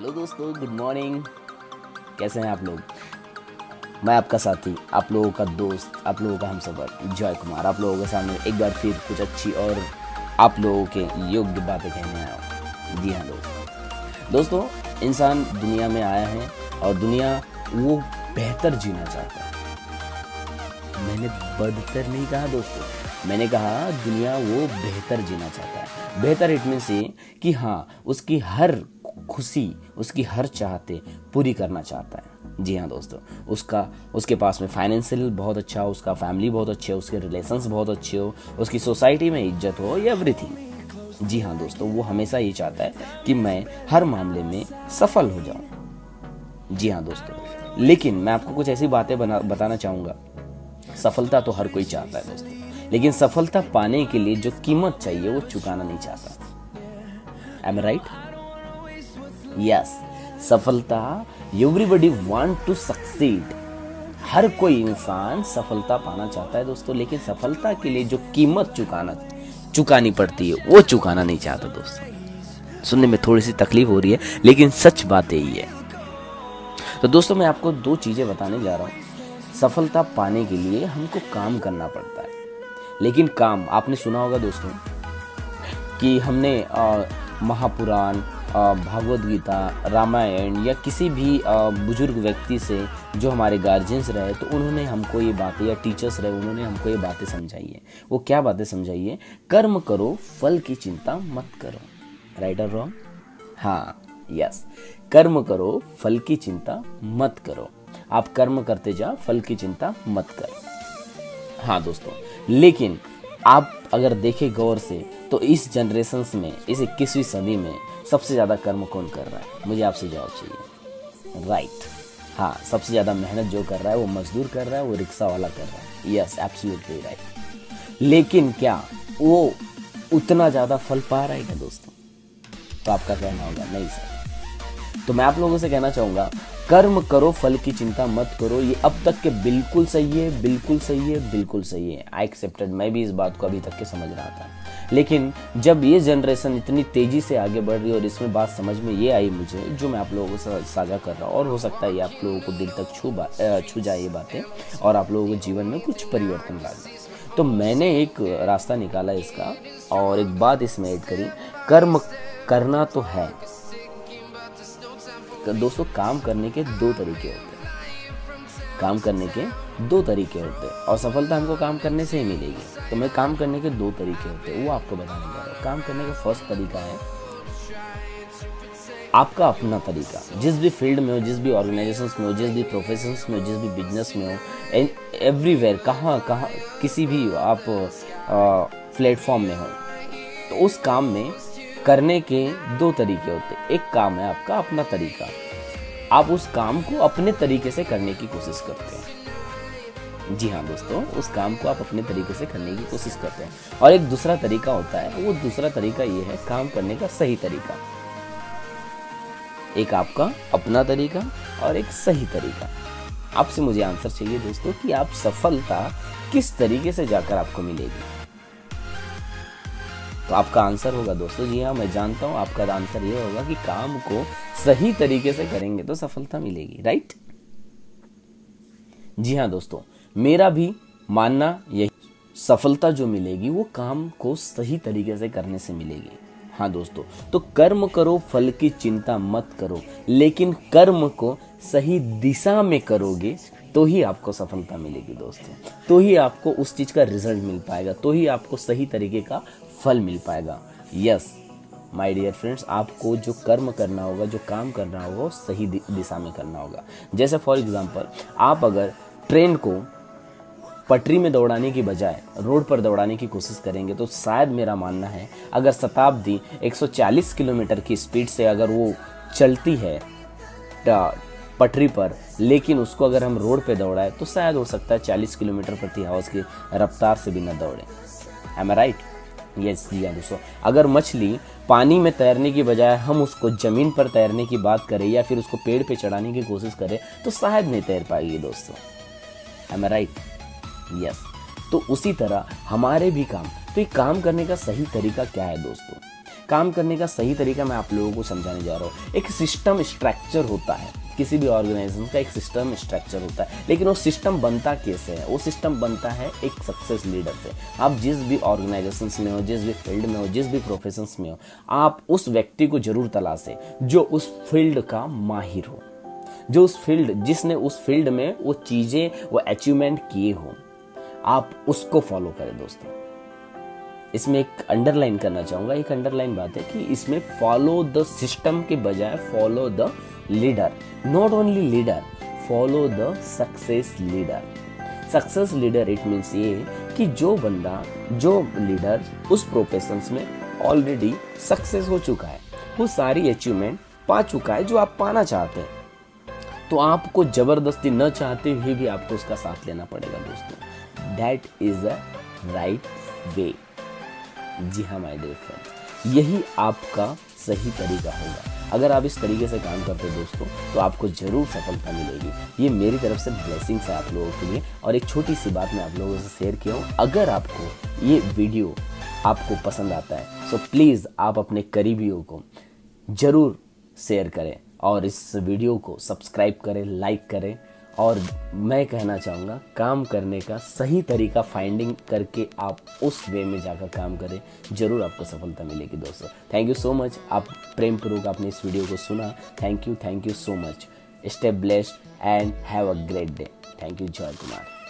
Hello दोस्तों, good morning. कैसे हैं आप लोग? मैं आपका साथी, आप लोगों का दोस्त, आप लोगों का हमसफर जॉय कुमार आप लोगों के सामने एक बार फिर कुछ अच्छी और आप लोगों के योग्य बातें कहने आया हूँ। जी हाँ दोस्तों, इंसान दुनिया में आया है और दुनिया वो बेहतर जीना चाहता है। मैंने बदतर नहीं कहा दोस्तों, मैंने कहा दुनिया वो बेहतर जीना चाहता है। बेहतर इट मीन्स ये कि हाँ, उसकी हर खुशी, उसकी हर चाहते पूरी करना चाहता है। जी हाँ दोस्तों, उसके पास में फाइनेंशियल बहुत अच्छा हो, उसका फैमिली बहुत अच्छे हो, उसके रिलेशंस बहुत अच्छे हो, उसकी सोसाइटी में इज्जत हो, एवरीथिंग। जी हाँ दोस्तों, वो हमेशा ये चाहता है कि मैं हर मामले में सफल हो जाऊं। जी हाँ दोस्तों, लेकिन मैं आपको कुछ ऐसी बातें बताना चाहूँगा। सफलता तो हर कोई चाहता है दोस्तों, लेकिन सफलता पाने के लिए जो कीमत चाहिए वो चुकाना नहीं चाहता। एम आई राइट? यस, सफलता, एवरीबॉडी वांट टू सक्सीड। हर कोई इंसान सफलता पाना चाहता है दोस्तों, लेकिन सफलता के लिए जो कीमत चुकानी पड़ती है वो चुकाना नहीं चाहता दोस्तों। सुनने में थोड़ी सी तकलीफ हो रही है, लेकिन सच बात यही है। तो दोस्तों, मैं आपको दो चीजें बताने जा रहा हूँ। सफलता पाने के लिए हमको काम करना पड़ता है, लेकिन काम आपने सुना होगा दोस्तों कि हमने महापुराण, भागवत गीता, रामायण या किसी भी बुजुर्ग व्यक्ति से जो हमारे गार्जियंस रहे, तो उन्होंने हमको ये बातें, या टीचर्स रहे, उन्होंने हमको ये बातें समझाई है। वो क्या बातें समझाई है? कर्म करो, फल की चिंता मत करो। राइट और रॉन्ग? हाँ, यस, कर्म करो, फल की चिंता मत करो। आप कर्म करते जाओ, फल की चिंता मत करो। हाँ दोस्तों, लेकिन आप अगर देखें गौर से, तो इस जनरेशन्स में, इस 21वीं सदी में सबसे ज़्यादा कर्म कौन कर रहा है? मुझे आपसे जवाब चाहिए। राइट, हाँ, सबसे ज़्यादा मेहनत जो कर रहा है वो मजदूर कर रहा है, वो रिक्शा वाला कर रहा है। Yes, absolutely right. लेकिन क्या वो उतना ज़्यादा फल पा रहा है क्या दोस्तों? तो आपका कहना होगा नहीं सर। तो मैं आप लोगों से कहना चाहूँगा, कर्म करो, फल की चिंता मत करो। ये अब तक के बिल्कुल सही है, बिल्कुल सही है, बिल्कुल सही है। आई एक्सेप्टेड, मैं भी इस बात को अभी तक के समझ रहा था, लेकिन जब ये जनरेशन इतनी तेजी से आगे बढ़ रही है और इसमें बात समझ में ये आई मुझे, जो मैं आप लोगों को साझा कर रहा हूँ, और हो सकता है ये आप लोगों को दिल तक छू जाए ये बातें, और आप लोगों के जीवन में कुछ परिवर्तन ला जाए। तो मैंने एक रास्ता निकाला इसका, और एक बात इसमें ऐड करी, कर्म करना तो है दोस्तों। काम करने के दो तरीके होते हैं, काम करने के दो तरीके होते हैं, और सफलता हमको काम करने से ही मिलेगी। तो मैं काम करने के दो तरीके होते हैं वो आपको बताने जा रहा हूँ। काम करने का फर्स्ट तरीका है आपका अपना तरीका। जिस भी फील्ड में हो, जिस भी ऑर्गेनाइजेशंस में हो, जिस भी प्रोफेशंस में हो, जिस भी बिजनेस में हो, एवरीवेयर, कहाँ किसी भी आप प्लेटफॉर्म में हो, तो उस काम में करने के दो तरीके होते हैं। एक काम है आपका अपना तरीका, आप उस काम को अपने तरीके से करने की कोशिश करते हैं। जी हाँ दोस्तों, उस काम को आप अपने तरीके से करने की कोशिश करते हैं। और एक दूसरा तरीका होता है, वो दूसरा तरीका ये है काम करने का सही तरीका। एक आपका अपना तरीका और एक सही तरीका। आपसे मुझे आंसर चाहिए दोस्तों कि आप सफलता किस तरीके से जाकर आपको मिलेगी। तो आपका आंसर होगा दोस्तों, जी हाँ, मैं जानता हूं, आपका आंसर ये होगा कि काम को सही तरीके से करेंगे तो सफलता मिलेगी। राइट? जी हाँ दोस्तों, मेरा भी मानना यही, सफलता जो मिलेगी वो काम को सही तरीके से करने से मिलेगी। हाँ दोस्तों, तो कर्म करो, फल की चिंता मत करो, लेकिन कर्म को सही दिशा में करोगे तो ही आपको सफलता मिलेगी दोस्तों, तो ही आपको उस चीज का रिजल्ट मिल पाएगा, तो ही आपको सही तरीके का फल मिल पाएगा। यस माय डियर फ्रेंड्स, आपको जो कर्म करना होगा, जो काम करना होगा, वो सही दिशा में करना होगा। जैसे फॉर एग्जांपल, आप अगर ट्रेन को पटरी में दौड़ाने की बजाय रोड पर दौड़ाने की कोशिश करेंगे, तो शायद मेरा मानना है, अगर शताब्दी 140 किलोमीटर की स्पीड से अगर वो चलती है पटरी पर, लेकिन उसको अगर हम रोड पे दौड़ाए तो शायद हो सकता है 40 किलोमीटर प्रति आवर्स की रफ्तार से भी न दौड़े। एम आई राइट? यस जी हाँ दोस्तों, अगर मछली पानी में तैरने की बजाय हम उसको जमीन पर तैरने की बात करें, या फिर उसको पेड़ पे चढ़ाने की कोशिश करें, तो शायद नहीं तैर पाएगी दोस्तों। एम आई राइट? यस। तो उसी तरह हमारे भी काम, तो ये काम करने का सही तरीका क्या है दोस्तों? काम करने का सही तरीका मैं आप लोगों को समझाने जा रहा हूँ। एक सिस्टम स्ट्रक्चर होता है, किसी भी ऑर्गेनाइजेशन का एक सिस्टम स्ट्रक्चर होता है, लेकिन वो सिस्टम बनता कैसे है? वो सिस्टम बनता है एक सक्सेस लीडर से। आप जिस भी ऑर्गेनाइजेशन में हो, जिस भी फील्ड में हो, जिस भी प्रोफेशंस में हो, आप उस व्यक्ति को जरूर तलाशें जो उस फील्ड का माहिर हो, जो उस फील्ड, जिसने उस फील्ड में वो चीज़ें, वो अचीवमेंट किए हो, आप उसको फॉलो करें दोस्तों। इसमें एक अंडरलाइन करना चाहूँगा, एक अंडरलाइन बात है कि इसमें फॉलो द सिस्टम के बजाय follow the leader. Not only leader, follow the success leader. Success leader it means ये कि जो बंदा, जो लीडर उस प्रोफेशंस में ऑलरेडी सक्सेस हो चुका है, वो सारी अचीवमेंट पा चुका है जो आप पाना चाहते हैं, तो आपको जबरदस्ती न चाहते हुए भी आपको उसका साथ लेना पड़ेगा दोस्तों। That is a right way. जी हाँ माय डियर फ्रेंड्स, यही आपका सही तरीका होगा। अगर आप इस तरीके से काम करते हो दोस्तों, तो आपको जरूर सफलता मिलेगी। ये मेरी तरफ से ब्लेसिंग्स है आप लोगों के लिए। और एक छोटी सी बात मैं आप लोगों से शेयर किया हूँ, अगर आपको ये वीडियो आपको पसंद आता है, सो प्लीज़ आप अपने करीबियों को जरूर शेयर करें और इस वीडियो को सब्सक्राइब करें, लाइक करें। और मैं कहना चाहूँगा, काम करने का सही तरीका फाइंडिंग करके आप उस वे में जाकर काम करें, जरूर आपको सफलता मिलेगी दोस्तों। थैंक यू सो मच, आप प्रेम पूर्वक आपने इस वीडियो को सुना। Thank you so much. Stay blessed and have a great day. Thank you, जय कुमार।